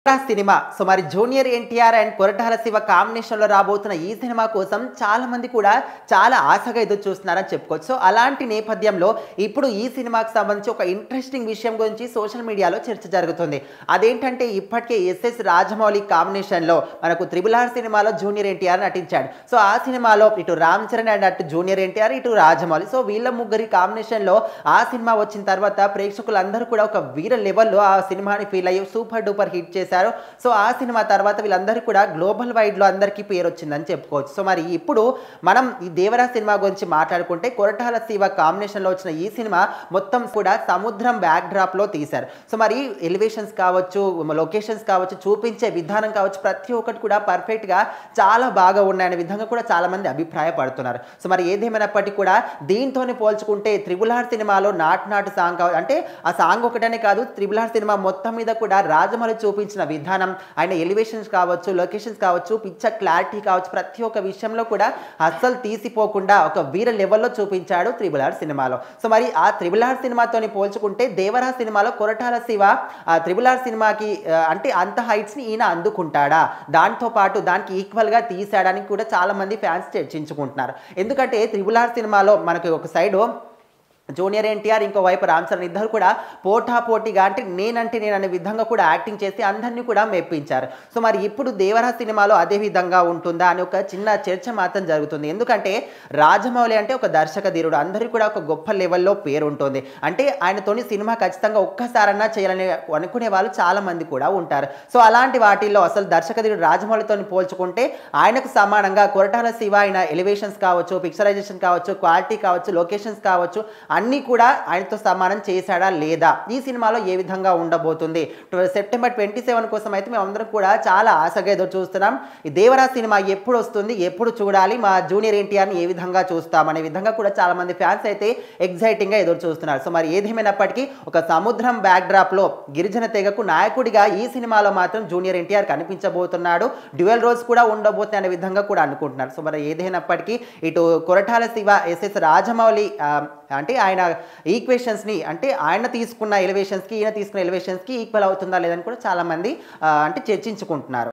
Cinema so మరి junior NTR and Koratala Shiva combination లో రాబోతున్న ఈ సినిమా కోసం చాలా మంది కూడా చాలా ఆశగా ఎదురు చూస్తున్నారని చెప్పుకోవచ్చు. సో అలాంటి నేపథ్యంలో ఇప్పుడు ఈ సినిమాకి సంబంధించి ఒక ఇంట్రెస్టింగ్ విషయం గురించి సోషల్ మీడియాలో చర్చ జరుగుతుంది. అదేంటంటే ఇప్పటికే ఎస్ఎస్ రాజమౌళి కాంబినేషన్ లో మనకు త్రిబుల్ ఆర్ సినిమాలో జూనియర్ ఎన్టీఆర్ నటించాడు. సో ఆ సినిమాలో ఇటు రామ్ చరణ్ అండ్ అటు జూనియర్ ఎన్టీఆర్ ఇటు రాజమౌళి సో వీళ్ళ ముగ్గురి కాంబినేషన్ లో ఆ సినిమా వచ్చిన తర్వాత ప్రేక్షకులందరూ కూడా ఒక వీర లెవెల్లో ఆ సినిమాని ఫీల్ అయ్యి సూపర్ డూపర్ హిట్ చేశారు. సో ఆ సినిమా తర్వాత వీళ్ళందరూ కూడా గ్లోబల్ వైడ్ లో అందరికీ పేరు వచ్చిందని చెప్పుకోవచ్చు. సో మరి ఇప్పుడు మనం ఈ దేవరా సినిమా గురించి మాట్లాడుకుంటే కొరటాల శివ కాంబినేషన్ లో వచ్చిన ఈ సినిమా మొత్తం కూడా సముద్రం బ్యాక్ డ్రాప్ లో తీశారు. సో మరి ఎలివేషన్స్ కావచ్చు, లొకేషన్స్ కావచ్చు, చూపించే విధానం కావచ్చు, ప్రతి ఒక్కటి కూడా పర్ఫెక్ట్ గా చాలా బాగా ఉన్నాయనే విధంగా కూడా చాలా మంది అభిప్రాయపడుతున్నారు. సో మరి ఏదేమైనప్పటికీ కూడా దీంతోనే పోల్చుకుంటే త్రిబుల్ ఆర్ సినిమాలో నాటు సాంగ్ అంటే ఆ సాంగ్ ఒకటనే కాదు, త్రిబుల్ ఆర్ సినిమా మొత్తం మీద కూడా రాజమౌళి చూపించిన విధానం, ఆయన ఎలివేషన్స్ కావచ్చు, లొకేషన్స్ కావచ్చు, పిక్చర్ క్లారిటీ కావచ్చు, ప్రతి ఒక్క విషయంలో కూడా అస్సలు తీసిపోకుండా ఒక వీర లెవెల్లో చూపించాడు త్రిబుల్ ఆర్ సినిమాలో. సో మరి ఆ త్రిబుల్ ఆర్ సినిమాతోని పోల్చుకుంటే దేవరా సినిమాలో కొరటాల శివ ఆ త్రిబుల్ ఆర్ సినిమాకి అంటే అంత హైట్స్ ని ఈయన అందుకుంటాడా, దాంతో పాటు దానికి ఈక్వల్ గా తీసాడని కూడా చాలా మంది ఫ్యాన్స్ చర్చించుకుంటున్నారు. ఎందుకంటే త్రిబుల్ ఆర్ సినిమాలో మనకి ఒక సైడ్ జూనియర్ ఎన్టీఆర్ ఇంకో వైపు రామ్ చరణ్ ఇద్దరు కూడా పోటాపోటీగా అంటే నేను అనే విధంగా కూడా యాక్టింగ్ చేసి అందరినీ కూడా మెప్పించారు. సో మరి ఇప్పుడు దేవరా సినిమాలో అదే విధంగా ఉంటుందా అని ఒక చిన్న చర్చ మాత్రం జరుగుతుంది. ఎందుకంటే రాజమౌళి అంటే ఒక దర్శక ధీరుడు, అందరికీ కూడా ఒక గొప్ప లెవెల్లో పేరు ఉంటుంది. అంటే ఆయనతోని సినిమా ఖచ్చితంగా ఒక్కసారన్నా చేయాలని అనుకునే వాళ్ళు చాలా మంది కూడా ఉంటారు. సో అలాంటి వాటిల్లో అసలు దర్శక ధీరుడు రాజమౌళితో పోల్చుకుంటే ఆయనకు సమానంగా కొరటాల శివ ఆయన ఎలివేషన్స్ కావచ్చు, పిక్చరైజేషన్ కావచ్చు, క్వాలిటీ కావచ్చు, లొకేషన్స్ కావచ్చు అన్నీ కూడా ఆయనతో సమానం చేశాడా లేదా, ఈ సినిమాలో ఏ విధంగా ఉండబోతుంది. సెప్టెంబర్ 27 కోసం అయితే మేము అందరం కూడా చాలా ఆశగా ఎదురు చూస్తున్నాం. ఈ దేవరా సినిమా ఎప్పుడు వస్తుంది, ఎప్పుడు చూడాలి, మా జూనియర్ ఎన్టీఆర్ని ఏ విధంగా చూస్తాం అనే విధంగా కూడా చాలా మంది ఫ్యాన్స్ అయితే ఎగ్జైటింగ్గా ఎదురు చూస్తున్నారు. సో మరి ఏదేమైనప్పటికీ ఒక సముద్రం బ్యాక్ డ్రాప్ లో గిరిజన తెగకు నాయకుడిగా ఈ సినిమాలో మాత్రం జూనియర్ ఎన్టీఆర్ కనిపించబోతున్నాడు. డ్యూయల్ రోల్స్ కూడా ఉండబోతున్నాయి అనే విధంగా కూడా అనుకుంటున్నారు. సో మరి ఏదైనప్పటికీ ఇటు కొరటాల శివ ఎస్ఎస్ రాజమౌళి అంటే ఆయన ఈక్వేషన్స్ని అంటే ఆయన తీసుకున్న ఎలివేషన్స్కి ఈయన తీసుకున్న ఎలివేషన్స్కి ఈక్వల్ అవుతుందా లేదని కూడా చాలామంది అంటే చర్చించుకుంటున్నారు.